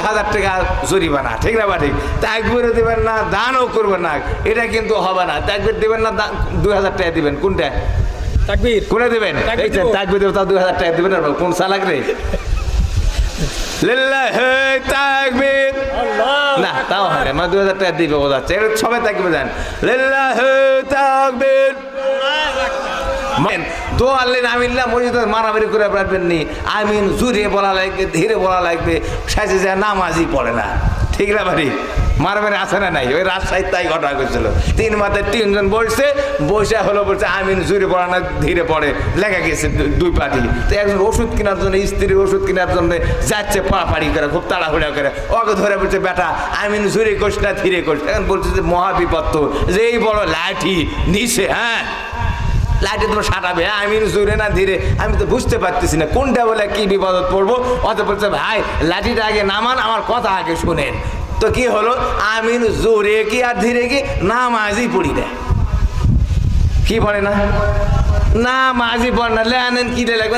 2000 টাকা জরিমানা, ঠিক না বা ঠিক? তাকবীরও দিবেন না, দানও করবেন না, এটা কিন্তু হবে না। তাকবীর দিবেন না, 2000 টাকা দিবেন। কোনটা তাকবীর কোনে দিবেন? এই যে তাকবীর দেব, তাও 2000 টাকা দিবেন। আর কোন সালাক রে? লিল্লাহি তাকবীর, না তাও হয় না, 2000 টাকা দিবে বোঝাচ্ছে। এটা সবাই তাকবীর দেন, লিল্লাহি তাকবীর। দোয়া আল্লাহ আমিল্লা মসজিদে মারামারি করে পারবেন নি। আমিন জুড়ে বলা লাগবে, ধীরে বলা লাগবে, সাজে যায় নামাজই পড়ে না, ঠিক না বাড়ি? মারামারি আছে না নাই? ওই রাজশাহীর তাই ঘটনা করছিল। 3 মাথায় 3 জন বসছে, বসে হলো বলছে আমিন জুড়ে পড়া না ধীরে পড়ে, লেখা গেছে 2 পার্টি। তো একজন ওষুধ কেনার জন্য, স্ত্রীর ওষুধ কেনার জন্য যাচ্ছে, পাড়াপাড়ি করে, খুব তাড়াহুড়া করে, ওকে ধরে বলছে বেটা আমিন জুড়ে কোষ না ধীরে কোষ। এখন বলছে যে মহাবিপদ তো, যে এই বড় লাঠি নিচে, হ্যাঁ লাইটে তোমার সাঁটাবে, আমিন জোরে না ধীরে, আমি তো বুঝতে পারতেছি না কোনটা বলে কি বিপদত পড়বো। অত বলছে ভাই লাঠিটা আগে নামান, আমার কথা আগে শোনেন। তো কি হলো, আমিন জোরে কি আর ধীরে কি, নামাজই পড়ি না। কি পড়ে না? নামাজই পড়ে না, লেনেন কি লাগবে।